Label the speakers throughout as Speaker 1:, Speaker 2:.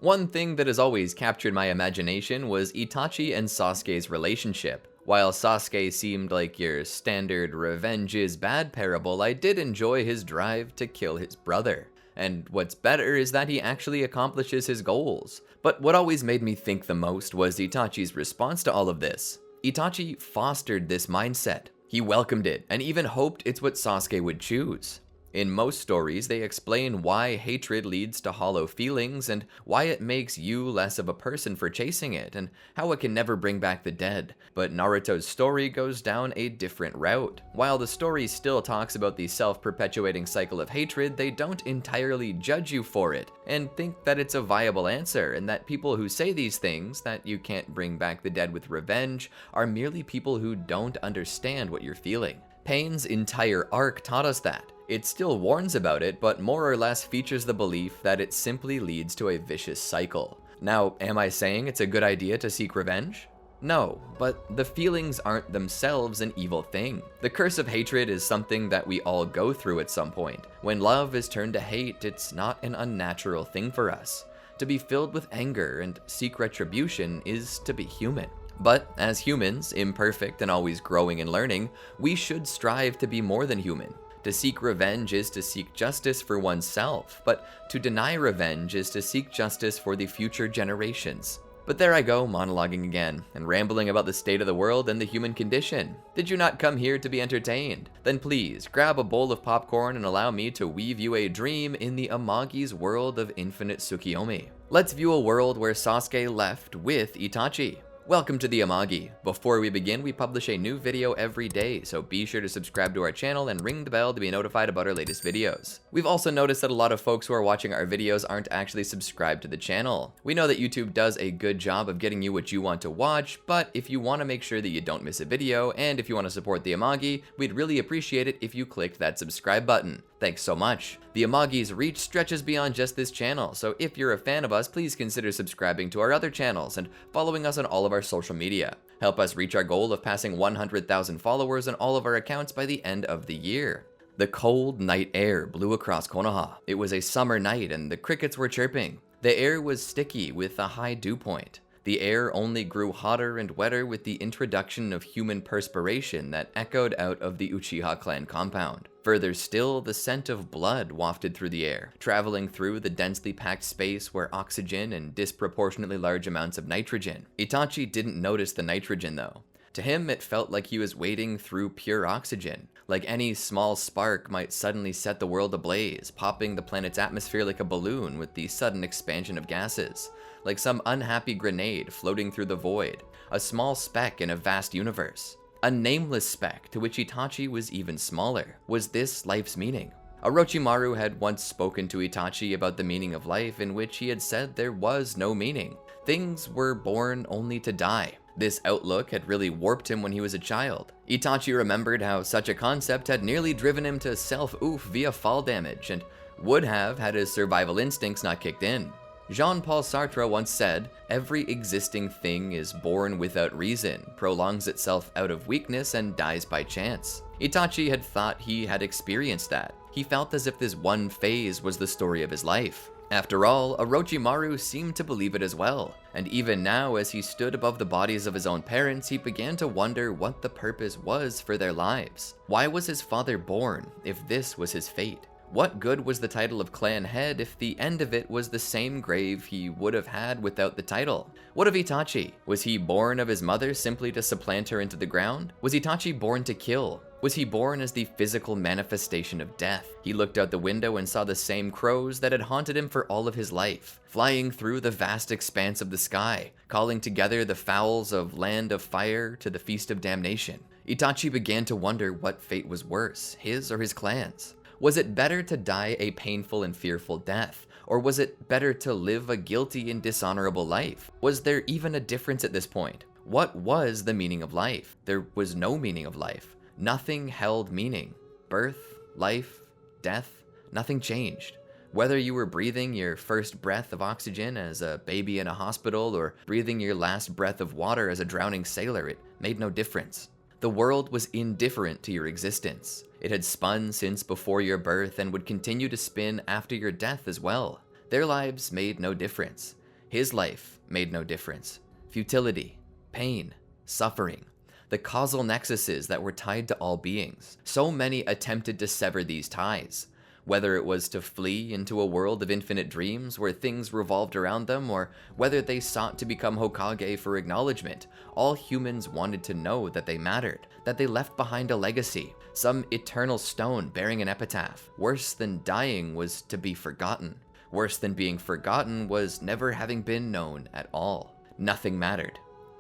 Speaker 1: One thing that has always captured my imagination was Itachi and Sasuke's relationship. While Sasuke seemed like your standard revenge is bad parable, I did enjoy his drive to kill his brother. And what's better is that he actually accomplishes his goals. But what always made me think the most was Itachi's response to all of this. Itachi fostered this mindset. He welcomed it, and even hoped it's what Sasuke would choose. In most stories, they explain why hatred leads to hollow feelings, and why it makes you less of a person for chasing it, and how it can never bring back the dead. But Naruto's story goes down a different route. While the story still talks about the self-perpetuating cycle of hatred, they don't entirely judge you for it, and think that it's a viable answer, and that people who say these things, that you can't bring back the dead with revenge, are merely people who don't understand what you're feeling. Pain's entire arc taught us that. It still warns about it, but more or less features the belief that it simply leads to a vicious cycle. Now, am I saying it's a good idea to seek revenge? No, but the feelings aren't themselves an evil thing. The curse of hatred is something that we all go through at some point. When love is turned to hate, it's not an unnatural thing for us. To be filled with anger and seek retribution is to be human. But as humans, imperfect and always growing and learning, we should strive to be more than human. To seek revenge is to seek justice for oneself, but to deny revenge is to seek justice for the future generations. But there I go, monologuing again, and rambling about the state of the world and the human condition. Did you not come here to be entertained? Then please, grab a bowl of popcorn and allow me to weave you a dream in the Amagi's world of Infinite Tsukuyomi. Let's view a world where Sasuke left with Itachi. Welcome to the Amagi. Before we begin, we publish a new video every day, so be sure to subscribe to our channel and ring the bell to be notified about our latest videos. We've also noticed that a lot of folks who are watching our videos aren't actually subscribed to the channel. We know that YouTube does a good job of getting you what you want to watch, but if you want to make sure that you don't miss a video, and if you want to support the Amagi, we'd really appreciate it if you clicked that subscribe button. Thanks so much. The Amagi's reach stretches beyond just this channel, so if you're a fan of us, please consider subscribing to our other channels and following us on all of our social media. Help us reach our goal of passing 100,000 followers on all of our accounts by the end of the year. The cold night air blew across Konoha. It was a summer night and the crickets were chirping. The air was sticky with a high dew point. The air only grew hotter and wetter with the introduction of human perspiration that echoed out of the Uchiha clan compound. Further still, the scent of blood wafted through the air, traveling through the densely packed space where oxygen and disproportionately large amounts of nitrogen. Itachi didn't notice the nitrogen though. To him, it felt like he was wading through pure oxygen, like any small spark might suddenly set the world ablaze, popping the planet's atmosphere like a balloon with the sudden expansion of gases, like some unhappy grenade floating through the void, a small speck in a vast universe. A nameless speck to which Itachi was even smaller. Was this life's meaning? Orochimaru had once spoken to Itachi about the meaning of life, in which he had said there was no meaning. Things were born only to die. This outlook had really warped him when he was a child. Itachi remembered how such a concept had nearly driven him to self-oof via fall damage, and would have had his survival instincts not kicked in. Jean-Paul Sartre once said, "Every existing thing is born without reason, prolongs itself out of weakness, and dies by chance." Itachi had thought he had experienced that. He felt as if this one phase was the story of his life. After all, Orochimaru seemed to believe it as well, and even now as he stood above the bodies of his own parents, he began to wonder what the purpose was for their lives. Why was his father born, if this was his fate? What good was the title of clan head if the end of it was the same grave he would have had without the title? What of Itachi? Was he born of his mother simply to supplant her into the ground? Was Itachi born to kill? Was he born as the physical manifestation of death? He looked out the window and saw the same crows that had haunted him for all of his life, flying through the vast expanse of the sky, calling together the fowls of Land of Fire to the Feast of Damnation. Itachi began to wonder what fate was worse, his or his clan's. Was it better to die a painful and fearful death, or was it better to live a guilty and dishonorable life? Was there even a difference at this point? What was the meaning of life? There was no meaning of life. Nothing held meaning. Birth, life, death, nothing changed. Whether you were breathing your first breath of oxygen as a baby in a hospital or breathing your last breath of water as a drowning sailor, it made no difference. The world was indifferent to your existence. It had spun since before your birth and would continue to spin after your death as well. Their lives made no difference. His life made no difference. Futility, pain, suffering, the causal nexuses that were tied to all beings. So many attempted to sever these ties, whether it was to flee into a world of infinite dreams where things revolved around them, or whether they sought to become Hokage for acknowledgement. All humans wanted to know that they mattered, that they left behind a legacy, some eternal stone bearing an epitaph. Worse than dying was to be forgotten. Worse than being forgotten was never having been known at all. Nothing mattered.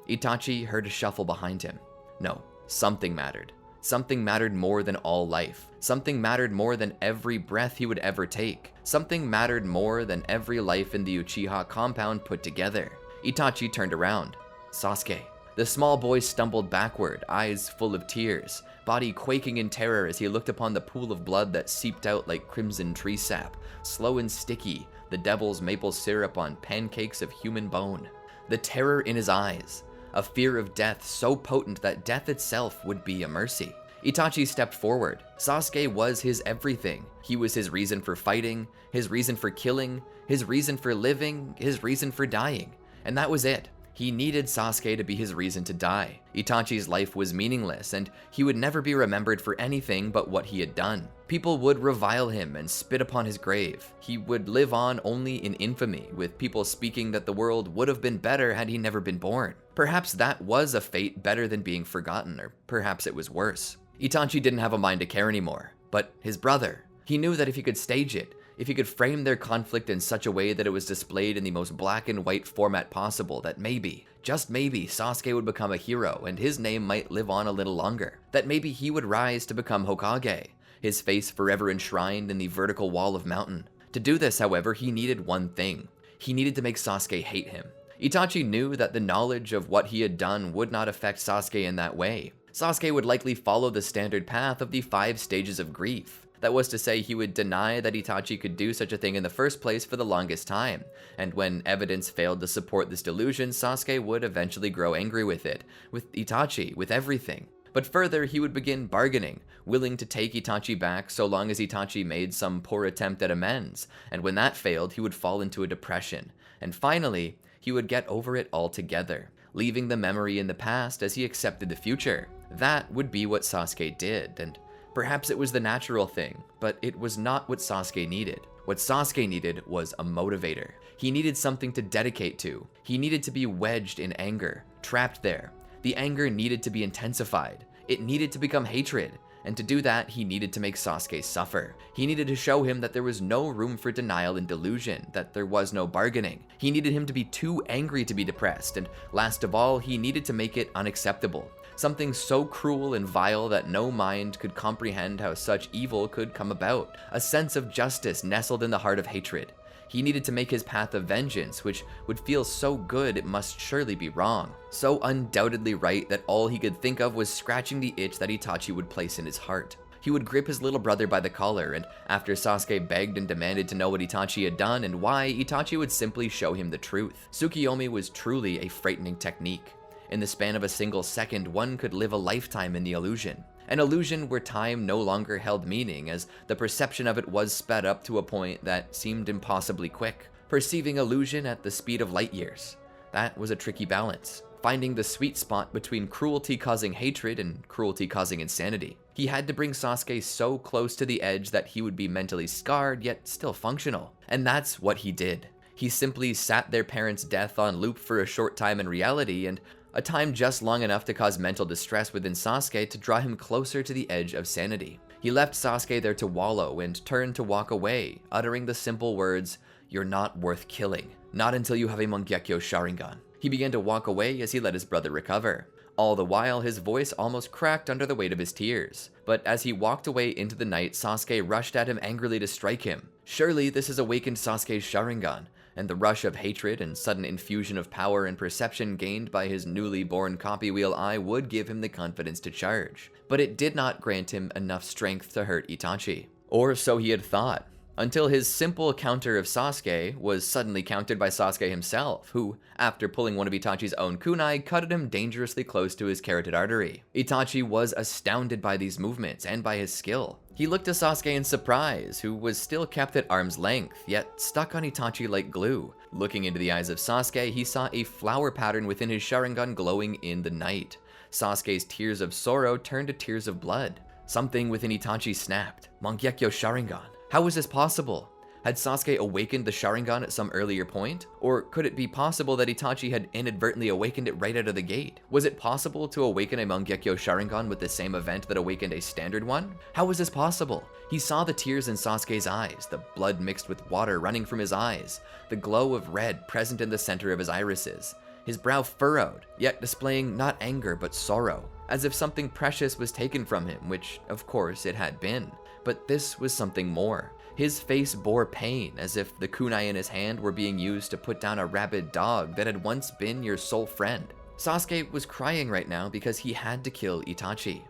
Speaker 1: Itachi heard a shuffle behind him. No, something mattered. Something mattered more than all life. Something mattered more than every breath he would ever take. Something mattered more than every life in the Uchiha compound put together. Itachi turned around. Sasuke. The small boy stumbled backward, eyes full of tears, body quaking in terror as he looked upon the pool of blood that seeped out like crimson tree sap, slow and sticky, the devil's maple syrup on pancakes of human bone. The terror in his eyes, a fear of death so potent that death itself would be a mercy. Itachi stepped forward. Sasuke was his everything. He was his reason for fighting, his reason for killing, his reason for living, his reason for dying. And that was it. He needed Sasuke to be his reason to die. Itachi's life was meaningless, and he would never be remembered for anything but what he had done. People would revile him and spit upon his grave. He would live on only in infamy, with people speaking that the world would have been better had he never been born. Perhaps that was a fate better than being forgotten, or perhaps it was worse. Itachi didn't have a mind to care anymore, but his brother. He knew that if he could stage it, if he could frame their conflict in such a way that it was displayed in the most black and white format possible, that maybe, just maybe, Sasuke would become a hero and his name might live on a little longer. That maybe he would rise to become Hokage, his face forever enshrined in the vertical wall of mountain. To do this, however, he needed one thing. He needed to make Sasuke hate him. Itachi knew that the knowledge of what he had done would not affect Sasuke in that way. Sasuke would likely follow the standard path of the 5 stages of grief. That was to say, he would deny that Itachi could do such a thing in the first place for the longest time, and when evidence failed to support this delusion, Sasuke would eventually grow angry with it, with Itachi, with everything. But further, he would begin bargaining, willing to take Itachi back so long as Itachi made some poor attempt at amends, and when that failed, he would fall into a depression, and finally, he would get over it altogether, leaving the memory in the past as he accepted the future. That would be what Sasuke did, and perhaps it was the natural thing, but it was not what Sasuke needed. What Sasuke needed was a motivator. He needed something to dedicate to. He needed to be wedged in anger, trapped there. The anger needed to be intensified. It needed to become hatred. And to do that, he needed to make Sasuke suffer. He needed to show him that there was no room for denial and delusion, that there was no bargaining. He needed him to be too angry to be depressed, and last of all, he needed to make it unacceptable. Something so cruel and vile that no mind could comprehend how such evil could come about. A sense of justice nestled in the heart of hatred. He needed to make his path of vengeance, which would feel so good it must surely be wrong. So undoubtedly right that all he could think of was scratching the itch that Itachi would place in his heart. He would grip his little brother by the collar, and after Sasuke begged and demanded to know what Itachi had done and why, Itachi would simply show him the truth. Tsukuyomi was truly a frightening technique. In the span of a single second, one could live a lifetime in the illusion. An illusion where time no longer held meaning, as the perception of it was sped up to a point that seemed impossibly quick. Perceiving illusion at the speed of light years. That was a tricky balance, finding the sweet spot between cruelty causing hatred and cruelty causing insanity. He had to bring Sasuke so close to the edge that he would be mentally scarred yet still functional. And that's what he did. He simply sat their parents' death on loop for a short time in reality, and a time just long enough to cause mental distress within Sasuke to draw him closer to the edge of sanity. He left Sasuke there to wallow and turned to walk away, uttering the simple words, "You're not worth killing. Not until you have a Mangekyo Sharingan." He began to walk away as he let his brother recover. All the while, his voice almost cracked under the weight of his tears. But as he walked away into the night, Sasuke rushed at him angrily to strike him. Surely this has awakened Sasuke's Sharingan, and the rush of hatred and sudden infusion of power and perception gained by his newly born copy wheel eye would give him the confidence to charge. But it did not grant him enough strength to hurt Itachi. Or so he had thought. until his simple counter of Sasuke was suddenly countered by Sasuke himself, who, after pulling one of Itachi's own kunai, cut at him dangerously close to his carotid artery. Itachi was astounded by these movements and by his skill. He looked at Sasuke in surprise, who was still kept at arm's length, yet stuck on Itachi like glue. Looking into the eyes of Sasuke, he saw a flower pattern within his Sharingan glowing in the night. Sasuke's tears of sorrow turned to tears of blood. Something within Itachi snapped. Mangekyo Sharingan. How was this possible? Had Sasuke awakened the Sharingan at some earlier point? Or could it be possible that Itachi had inadvertently awakened it right out of the gate? Was it possible to awaken a Mangekyo Sharingan with the same event that awakened a standard one? How was this possible? He saw the tears in Sasuke's eyes, the blood mixed with water running from his eyes, the glow of red present in the center of his irises, his brow furrowed, yet displaying not anger but sorrow, as if something precious was taken from him, which, of course, it had been. But this was something more. His face bore pain, as if the kunai in his hand were being used to put down a rabid dog that had once been your sole friend. Sasuke was crying right now because he had to kill Itachi.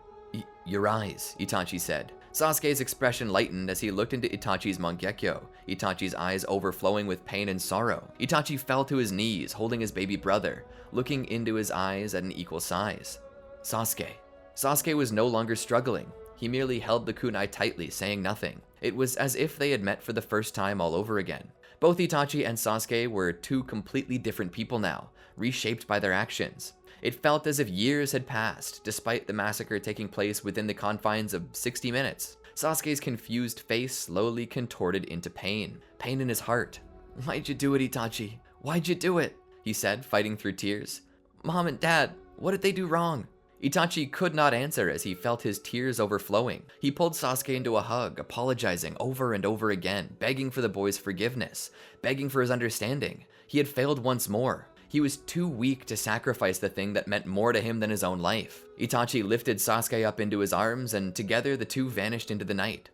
Speaker 1: Your eyes, Itachi said. Sasuke's expression lightened as he looked into Itachi's Mangekyo, Itachi's eyes overflowing with pain and sorrow. Itachi fell to his knees, holding his baby brother, looking into his eyes at an equal size. Sasuke. Sasuke was no longer struggling. He merely held the kunai tightly, saying nothing. It was as if they had met for the first time all over again. Both Itachi and Sasuke were two completely different people now, reshaped by their actions. It felt as if years had passed, despite the massacre taking place within the confines of 60 minutes. Sasuke's confused face slowly contorted into pain. Pain in his heart. Why'd you do it, Itachi? Why'd you do it? He said, fighting through tears. Mom and Dad, what did they do wrong? Itachi could not answer as he felt his tears overflowing. He pulled Sasuke into a hug, apologizing over and over again, begging for the boy's forgiveness, begging for his understanding. He had failed once more. He was too weak to sacrifice the thing that meant more to him than his own life. Itachi lifted Sasuke up into his arms, and together the two vanished into the night.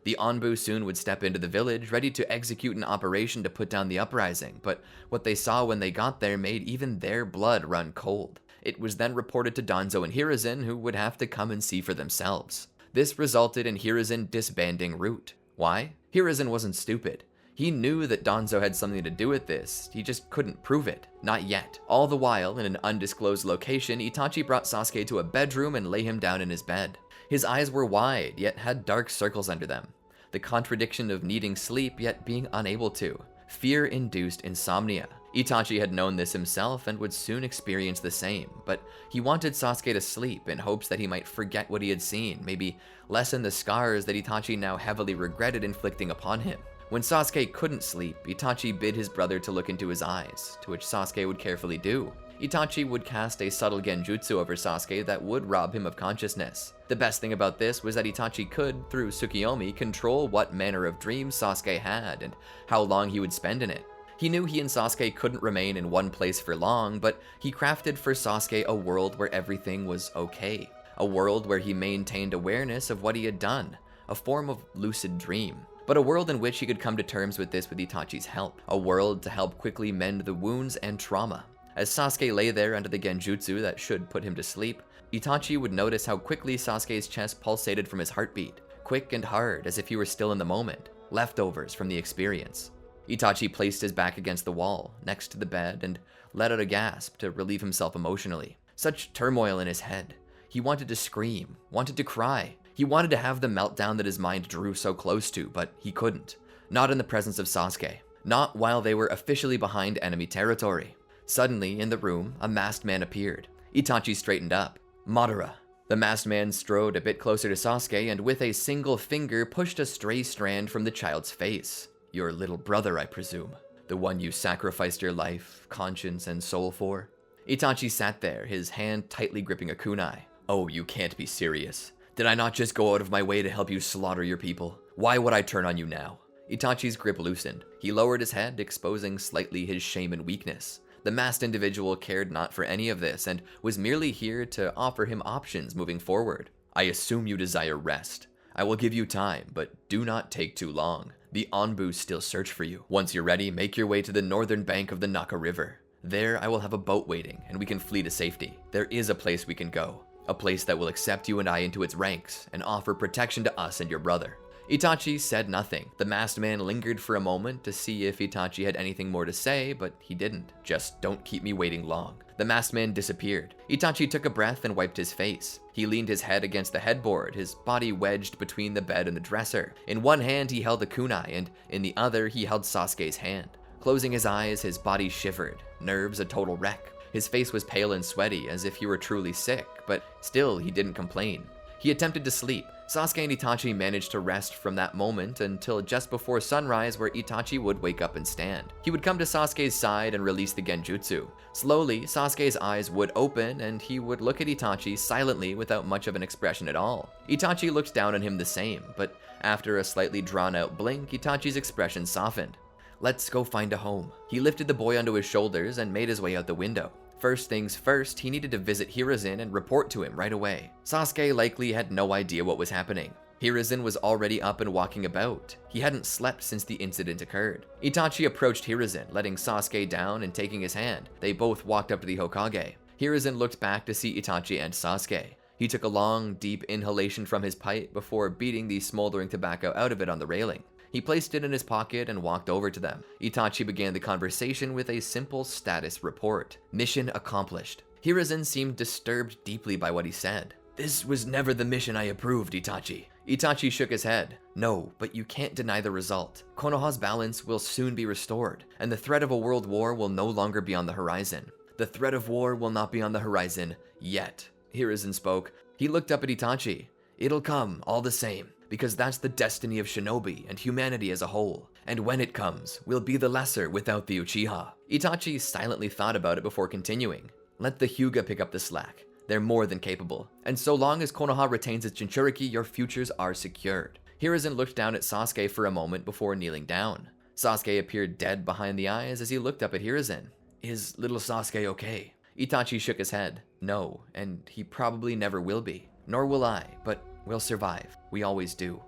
Speaker 1: The Anbu soon would step into the village, ready to execute an operation to put down the uprising, but what they saw when they got there made even their blood run cold. It was then reported to Danzo and Hiruzen, who would have to come and see for themselves. This resulted in Hiruzen disbanding Root. Why? Hiruzen wasn't stupid. He knew that Danzo had something to do with this, he just couldn't prove it. Not yet. All the while, in an undisclosed location, Itachi brought Sasuke to a bedroom and lay him down in his bed. His eyes were wide, yet had dark circles under them. The contradiction of needing sleep, yet being unable to. Fear-induced insomnia. Itachi had known this himself and would soon experience the same, but he wanted Sasuke to sleep in hopes that he might forget what he had seen, maybe lessen the scars that Itachi now heavily regretted inflicting upon him. When Sasuke couldn't sleep, Itachi bid his brother to look into his eyes, to which Sasuke would carefully do. Itachi would cast a subtle genjutsu over Sasuke that would rob him of consciousness. The best thing about this was that Itachi could, through Tsukuyomi, control what manner of dreams Sasuke had and how long he would spend in it. He knew he and Sasuke couldn't remain in one place for long, but he crafted for Sasuke a world where everything was okay. A world where he maintained awareness of what he had done, a form of lucid dream. But a world in which he could come to terms with this with Itachi's help. A world to help quickly mend the wounds and trauma. As Sasuke lay there under the genjutsu that should put him to sleep, Itachi would notice how quickly Sasuke's chest pulsated from his heartbeat. Quick and hard, as if he were still in the moment. Leftovers from the experience. Itachi placed his back against the wall, next to the bed, and let out a gasp to relieve himself emotionally. Such turmoil in his head. He wanted to scream, wanted to cry. He wanted to have the meltdown that his mind drew so close to, but he couldn't. Not in the presence of Sasuke. Not while they were officially behind enemy territory. Suddenly, in the room, a masked man appeared. Itachi straightened up. Madara. The masked man strode a bit closer to Sasuke and with a single finger pushed a stray strand from the child's face. Your little brother, I presume. The one you sacrificed your life, conscience, and soul for? Itachi sat there, his hand tightly gripping a kunai. Oh, you can't be serious. Did I not just go out of my way to help you slaughter your people? Why would I turn on you now? Itachi's grip loosened. He lowered his head, exposing slightly his shame and weakness. The masked individual cared not for any of this and was merely here to offer him options moving forward. I assume you desire rest. I will give you time, but do not take too long. The Anbu still search for you. Once you're ready, make your way to the northern bank of the Naka River. There, I will have a boat waiting, and we can flee to safety. There is a place we can go. A place that will accept you and I into its ranks, and offer protection to us and your brother. Itachi said nothing. The masked man lingered for a moment to see if Itachi had anything more to say, but he didn't. Just don't keep me waiting long. The masked man disappeared. Itachi took a breath and wiped his face. He leaned his head against the headboard, his body wedged between the bed and the dresser. In one hand he held a kunai, and in the other he held Sasuke's hand. Closing his eyes, his body shivered, nerves a total wreck. His face was pale and sweaty, as if he were truly sick, but still he didn't complain. He attempted to sleep. Sasuke and Itachi managed to rest from that moment until just before sunrise, where Itachi would wake up and stand. He would come to Sasuke's side and release the genjutsu. Slowly, Sasuke's eyes would open and he would look at Itachi silently without much of an expression at all. Itachi looked down on him the same, but after a slightly drawn-out blink, Itachi's expression softened. "Let's go find a home." He lifted the boy onto his shoulders and made his way out the window. First things first, he needed to visit Hiruzen and report to him right away. Sasuke likely had no idea what was happening. Hiruzen was already up and walking about. He hadn't slept since the incident occurred. Itachi approached Hiruzen, letting Sasuke down and taking his hand. They both walked up to the Hokage. Hiruzen looked back to see Itachi and Sasuke. He took a long, deep inhalation from his pipe before beating the smoldering tobacco out of it on the railing. He placed it in his pocket and walked over to them. Itachi began the conversation with a simple status report. Mission accomplished. Hiruzen seemed disturbed deeply by what he said. "This was never the mission I approved, Itachi." Itachi shook his head. "No, but you can't deny the result. Konoha's balance will soon be restored, and the threat of a world war will no longer be on the horizon. The threat of war will not be on the horizon yet." Hiruzen spoke. He looked up at Itachi. "It'll come, all the same, because that's the destiny of shinobi and humanity as a whole. And when it comes, we'll be the lesser without the Uchiha." Itachi silently thought about it before continuing. "Let the Hyuga pick up the slack. They're more than capable. And so long as Konoha retains its Jinchuriki, your futures are secured." Hiruzen looked down at Sasuke for a moment before kneeling down. Sasuke appeared dead behind the eyes as he looked up at Hiruzen. "Is little Sasuke okay?" Itachi shook his head. "No, and he probably never will be. Nor will I, but we'll survive. We always do."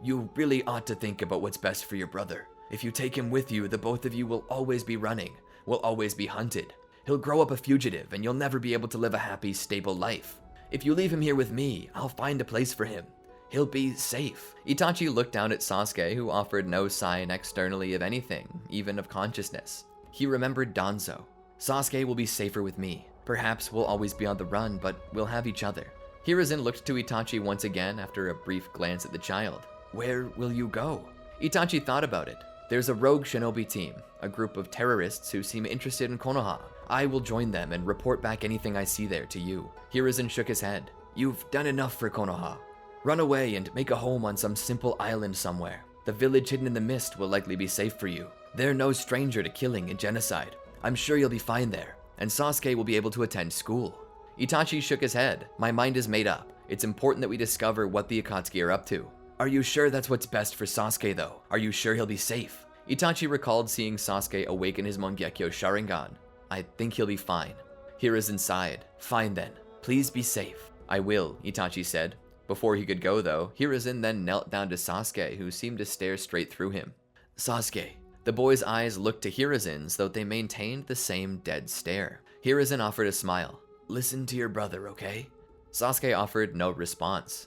Speaker 1: "You really ought to think about what's best for your brother. If you take him with you, the both of you will always be running, will always be hunted. He'll grow up a fugitive, and you'll never be able to live a happy, stable life. If you leave him here with me, I'll find a place for him. He'll be safe." Itachi looked down at Sasuke, who offered no sign externally of anything, even of consciousness. He remembered Danzo. "Sasuke will be safer with me. Perhaps we'll always be on the run, but we'll have each other." Hiruzen looked to Itachi once again after a brief glance at the child. "Where will you go?" Itachi thought about it. "There's a rogue shinobi team, a group of terrorists who seem interested in Konoha. I will join them and report back anything I see there to you." Hiruzen shook his head. "You've done enough for Konoha. Run away and make a home on some simple island somewhere. The village hidden in the mist will likely be safe for you. They're no stranger to killing and genocide. I'm sure you'll be fine there, and Sasuke will be able to attend school." Itachi shook his head. "My mind is made up. It's important that we discover what the Akatsuki are up to." "Are you sure that's what's best for Sasuke, though? Are you sure he'll be safe?" Itachi recalled seeing Sasuke awaken his Mangekyo Sharingan. "I think he'll be fine." Hiruzen sighed. "Fine then. Please be safe." "I will," Itachi said. Before he could go, though, Hiruzen then knelt down to Sasuke, who seemed to stare straight through him. "Sasuke." The boy's eyes looked to Hiruzen's, though they maintained the same dead stare. Hiruzen offered a smile. "Listen to your brother, okay?" Sasuke offered no response.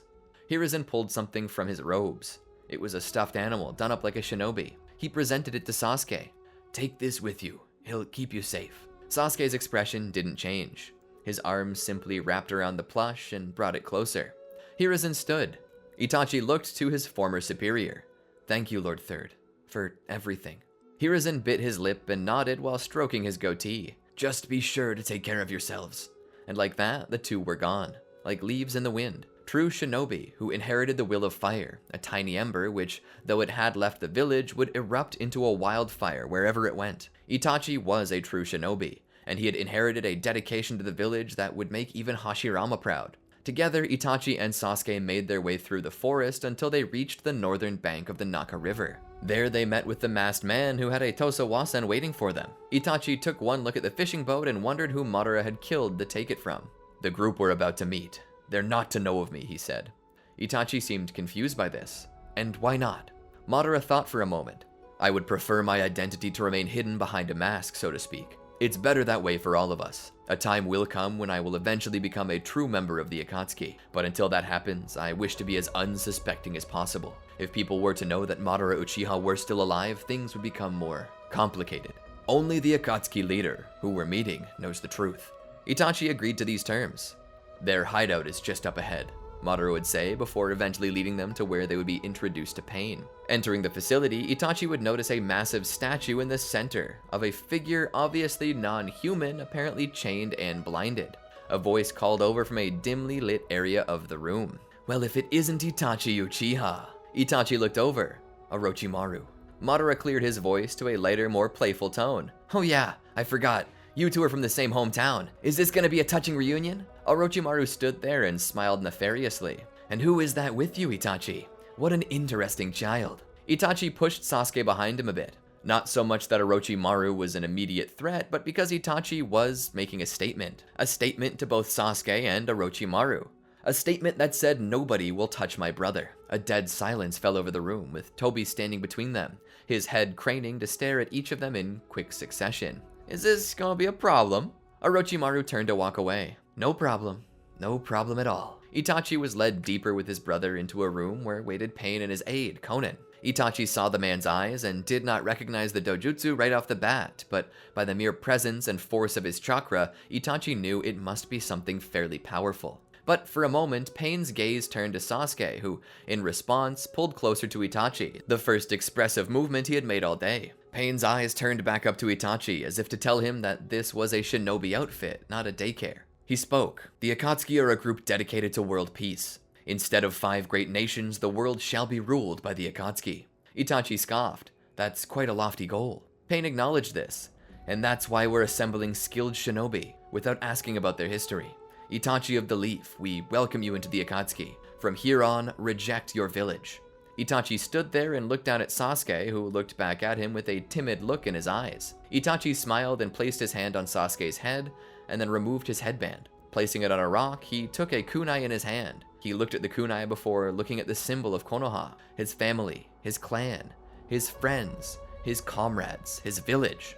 Speaker 1: Hiruzen pulled something from his robes. It was a stuffed animal done up like a shinobi. He presented it to Sasuke. "Take this with you. He'll keep you safe." Sasuke's expression didn't change. His arms simply wrapped around the plush and brought it closer. Hiruzen stood. Itachi looked to his former superior. "Thank you, Lord Third, for everything." Hiruzen bit his lip and nodded while stroking his goatee. "Just be sure to take care of yourselves." And like that, the two were gone, like leaves in the wind. True shinobi who inherited the will of fire, a tiny ember which, though it had left the village, would erupt into a wildfire wherever it went. Itachi was a true shinobi, and he had inherited a dedication to the village that would make even Hashirama proud. Together, Itachi and Sasuke made their way through the forest until they reached the northern bank of the Naka River. There they met with the masked man who had a Tosawa-san waiting for them. Itachi took one look at the fishing boat and wondered who Madara had killed to take it from. "The group we're about to meet. They're not to know of me," he said. Itachi seemed confused by this. "And why not?" Madara thought for a moment. "I would prefer my identity to remain hidden behind a mask, so to speak. It's better that way for all of us. A time will come when I will eventually become a true member of the Akatsuki, but until that happens, I wish to be as unsuspecting as possible." If people were to know that Madara Uchiha were still alive, things would become more complicated. Only the Akatsuki leader, who we're meeting, knows the truth. Itachi agreed to these terms. Their hideout is just up ahead, Madara would say, before eventually leading them to where they would be introduced to Pain. Entering the facility, Itachi would notice a massive statue in the center of a figure obviously non-human, apparently chained and blinded. A voice called over from a dimly lit area of the room. Well, if it isn't Itachi Uchiha. Itachi looked over. Orochimaru. Madara cleared his voice to a lighter, more playful tone. Oh yeah, I forgot. You two are from the same hometown. Is this gonna be a touching reunion? Orochimaru stood there and smiled nefariously. And who is that with you, Itachi? What an interesting child. Itachi pushed Sasuke behind him a bit. Not so much that Orochimaru was an immediate threat, but because Itachi was making a statement. A statement to both Sasuke and Orochimaru. A statement that said nobody will touch my brother. A dead silence fell over the room, with Toby standing between them, his head craning to stare at each of them in quick succession. Is this gonna be a problem? Orochimaru turned to walk away. No problem. No problem at all. Itachi was led deeper with his brother into a room where waited Pain and his aide, Konan. Itachi saw the man's eyes and did not recognize the dojutsu right off the bat, but by the mere presence and force of his chakra, Itachi knew it must be something fairly powerful. But for a moment, Pain's gaze turned to Sasuke, who, in response, pulled closer to Itachi, the first expressive movement he had made all day. Pain's eyes turned back up to Itachi, as if to tell him that this was a shinobi outfit, not a daycare. He spoke. The Akatsuki are a group dedicated to world peace. Instead of 5 great nations, the world shall be ruled by the Akatsuki. Itachi scoffed. That's quite a lofty goal. Pain acknowledged this. And that's why we're assembling skilled shinobi, without asking about their history. Itachi of the Leaf, we welcome you into the Akatsuki. From here on, reject your village. Itachi stood there and looked down at Sasuke, who looked back at him with a timid look in his eyes. Itachi smiled and placed his hand on Sasuke's head, and then removed his headband. Placing it on a rock, he took a kunai in his hand. He looked at the kunai before looking at the symbol of Konoha, his family, his clan, his friends, his comrades, his village.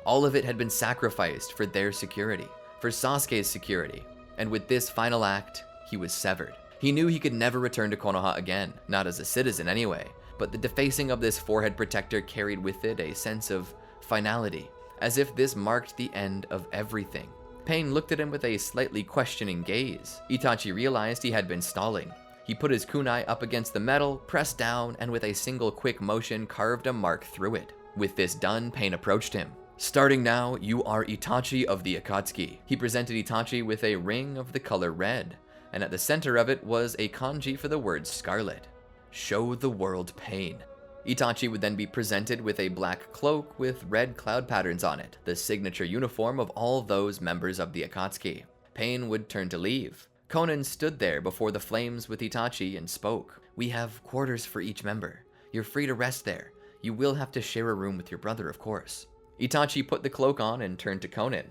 Speaker 1: All of it had been sacrificed for their security, for Sasuke's security. And with this final act, he was severed. He knew he could never return to Konoha again, not as a citizen anyway, but the defacing of this forehead protector carried with it a sense of finality, as if this marked the end of everything. Pain looked at him with a slightly questioning gaze. Itachi realized he had been stalling. He put his kunai up against the metal, pressed down, and with a single quick motion carved a mark through it. With this done, Pain approached him. Starting now, you are Itachi of the Akatsuki. He presented Itachi with a ring of the color red, and at the center of it was a kanji for the word scarlet. Show the world Pain. Itachi would then be presented with a black cloak with red cloud patterns on it, the signature uniform of all those members of the Akatsuki. Pain would turn to leave. Konan stood there before the flames with Itachi and spoke. We have quarters for each member. You're free to rest there. You will have to share a room with your brother, of course. Itachi put the cloak on and turned to Konan.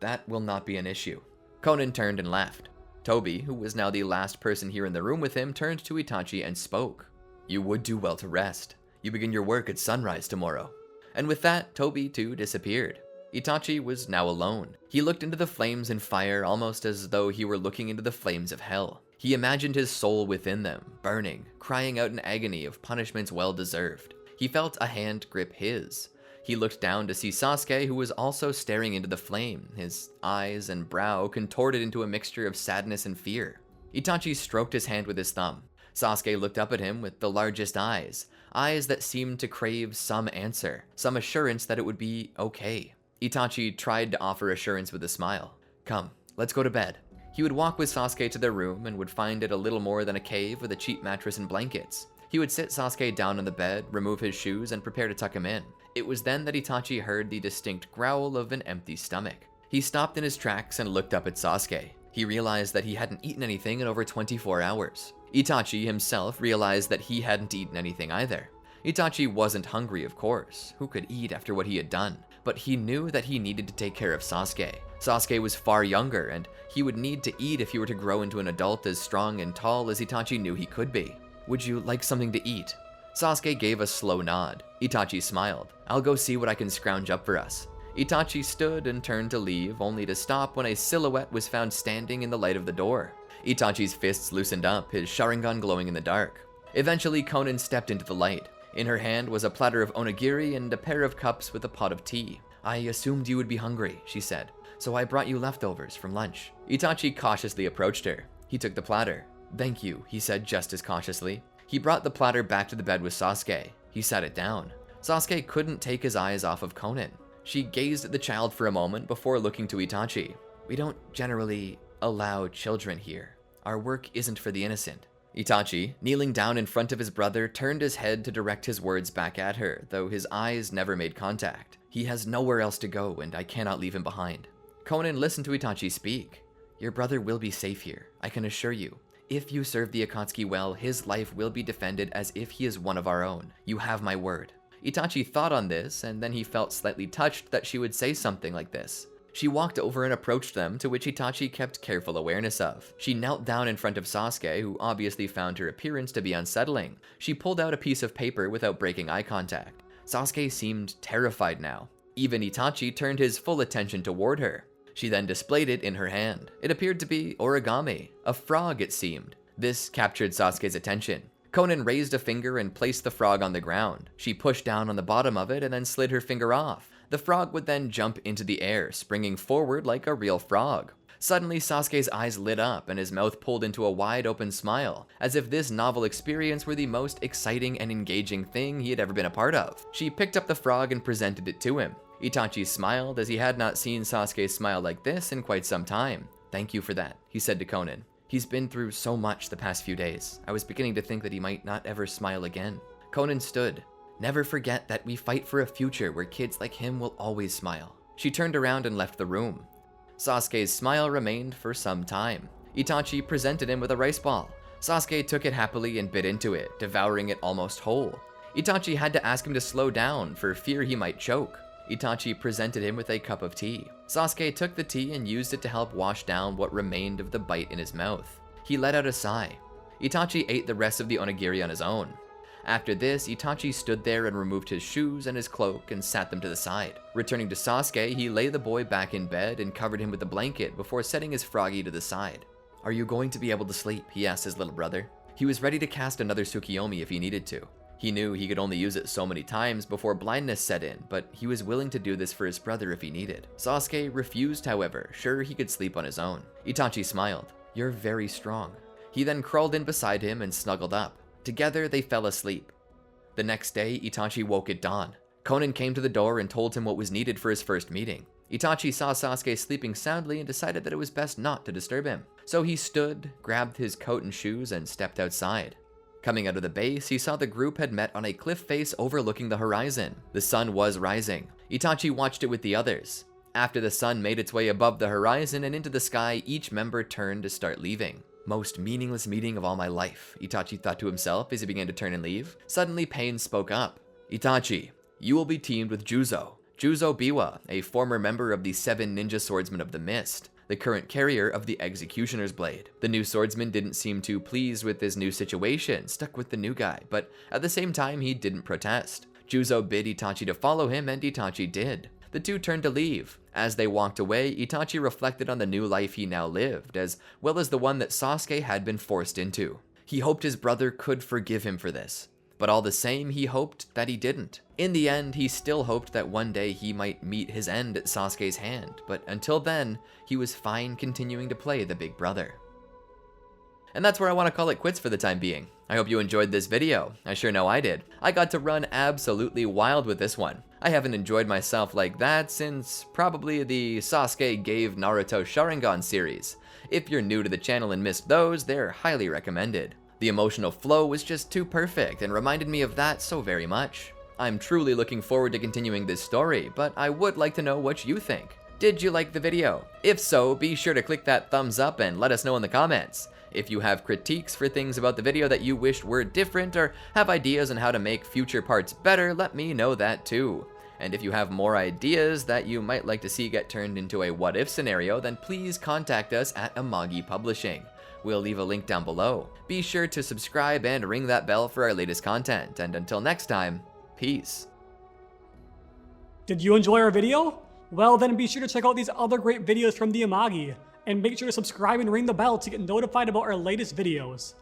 Speaker 1: That will not be an issue. Konan turned and left. Toby, who was now the last person here in the room with him, turned to Itachi and spoke. You would do well to rest. You begin your work at sunrise tomorrow. And with that, Toby too disappeared. Itachi was now alone. He looked into the flames and fire almost as though he were looking into the flames of hell. He imagined his soul within them, burning, crying out in agony of punishments well deserved. He felt a hand grip his. He looked down to see Sasuke, who was also staring into the flame, his eyes and brow contorted into a mixture of sadness and fear. Itachi stroked his hand with his thumb. Sasuke looked up at him with the largest eyes that seemed to crave some answer, some assurance that it would be okay. Itachi tried to offer assurance with a smile. Come, let's go to bed. He would walk with Sasuke to their room and would find it a little more than a cave with a cheap mattress and blankets. He would sit Sasuke down on the bed, remove his shoes, and prepare to tuck him in. It was then that Itachi heard the distinct growl of an empty stomach. He stopped in his tracks and looked up at Sasuke. He realized that he hadn't eaten anything in over 24 hours. Itachi himself realized that he hadn't eaten anything either. Itachi wasn't hungry, of course. Who could eat after what he had done? But he knew that he needed to take care of Sasuke. Sasuke was far younger, and he would need to eat if he were to grow into an adult as strong and tall as Itachi knew he could be. Would you like something to eat? Sasuke gave a slow nod. Itachi smiled. I'll go see what I can scrounge up for us. Itachi stood and turned to leave, only to stop when a silhouette was found standing in the light of the door. Itachi's fists loosened up, his Sharingan glowing in the dark. Eventually, Conan stepped into the light. In her hand was a platter of onigiri and a pair of cups with a pot of tea. "I assumed you would be hungry," she said, "so I brought you leftovers from lunch." Itachi cautiously approached her. He took the platter. "Thank you," he said just as cautiously. He brought the platter back to the bed with Sasuke. He sat it down. Sasuke couldn't take his eyes off of Conan. She gazed at the child for a moment before looking to Itachi. "We don't generally allow children here. Our work isn't for the innocent." Itachi, kneeling down in front of his brother, turned his head to direct his words back at her, though his eyes never made contact. "He has nowhere else to go, and I cannot leave him behind." Conan listened to Itachi speak. "Your brother will be safe here, I can assure you. If you serve the Akatsuki well, his life will be defended as if he is one of our own. You have my word." Itachi thought on this, and then he felt slightly touched that she would say something like this. She walked over and approached them, to which Itachi kept careful awareness of. She knelt down in front of Sasuke, who obviously found her appearance to be unsettling. She pulled out a piece of paper without breaking eye contact. Sasuke seemed terrified now. Even Itachi turned his full attention toward her. She then displayed it in her hand. It appeared to be origami, a frog it seemed. This captured Sasuke's attention. Conan raised a finger and placed the frog on the ground. She pushed down on the bottom of it and then slid her finger off. The frog would then jump into the air, springing forward like a real frog. Suddenly, Sasuke's eyes lit up and his mouth pulled into a wide open smile, as if this novel experience were the most exciting and engaging thing he had ever been a part of. She picked up the frog and presented it to him. Itachi smiled, as he had not seen Sasuke smile like this in quite some time. "Thank you for that," he said to Conan. "He's been through so much the past few days. I was beginning to think that he might not ever smile again." Conan stood. "Never forget that we fight for a future where kids like him will always smile." She turned around and left the room. Sasuke's smile remained for some time. Itachi presented him with a rice ball. Sasuke took it happily and bit into it, devouring it almost whole. Itachi had to ask him to slow down for fear he might choke. Itachi presented him with a cup of tea. Sasuke took the tea and used it to help wash down what remained of the bite in his mouth. He let out a sigh. Itachi ate the rest of the onigiri on his own. After this, Itachi stood there and removed his shoes and his cloak and sat them to the side. Returning to Sasuke, he lay the boy back in bed and covered him with a blanket before setting his froggy to the side. "Are you going to be able to sleep?" he asked his little brother. He was ready to cast another Tsukuyomi if he needed to. He knew he could only use it so many times before blindness set in, but he was willing to do this for his brother if he needed. Sasuke refused, however, sure he could sleep on his own. Itachi smiled. "You're very strong." He then crawled in beside him and snuggled up. Together, they fell asleep. The next day, Itachi woke at dawn. Conan came to the door and told him what was needed for his first meeting. Itachi saw Sasuke sleeping soundly and decided that it was best not to disturb him. So he stood, grabbed his coat and shoes, and stepped outside. Coming out of the base, he saw the group had met on a cliff face overlooking the horizon. The sun was rising. Itachi watched it with the others. After the sun made its way above the horizon and into the sky, each member turned to start leaving. "Most meaningless meeting of all my life," Itachi thought to himself as he began to turn and leave. Suddenly, Pain spoke up. "Itachi, you will be teamed with Juzo. Juzo Biwa, a former member of the 7 Ninja Swordsmen of the Mist, the current carrier of the Executioner's Blade." The new swordsman didn't seem too pleased with this new situation, stuck with the new guy, but at the same time he didn't protest. Juzo bid Itachi to follow him, and Itachi did. The two turned to leave. As they walked away, Itachi reflected on the new life he now lived, as well as the one that Sasuke had been forced into. He hoped his brother could forgive him for this, but all the same, he hoped that he didn't. In the end, he still hoped that one day he might meet his end at Sasuke's hand, but until then, he was fine continuing to play the big brother. And that's where I want to call it quits for the time being. I hope you enjoyed this video. I sure know I did. I got to run absolutely wild with this one. I haven't enjoyed myself like that since probably the Sasuke gave Naruto Sharingan series. If you're new to the channel and missed those, they're highly recommended. The emotional flow was just too perfect and reminded me of that so very much. I'm truly looking forward to continuing this story, but I would like to know what you think. Did you like the video? If so, be sure to click that thumbs up and let us know in the comments. If you have critiques for things about the video that you wished were different or have ideas on how to make future parts better, let me know that too. And if you have more ideas that you might like to see get turned into a what-if scenario, then please contact us at Amagi Publishing. We'll leave a link down below. Be sure to subscribe and ring that bell for our latest content, and until next time, peace.
Speaker 2: Did you enjoy our video? Well, then be sure to check out these other great videos from the Amagi, and make sure to subscribe and ring the bell to get notified about our latest videos.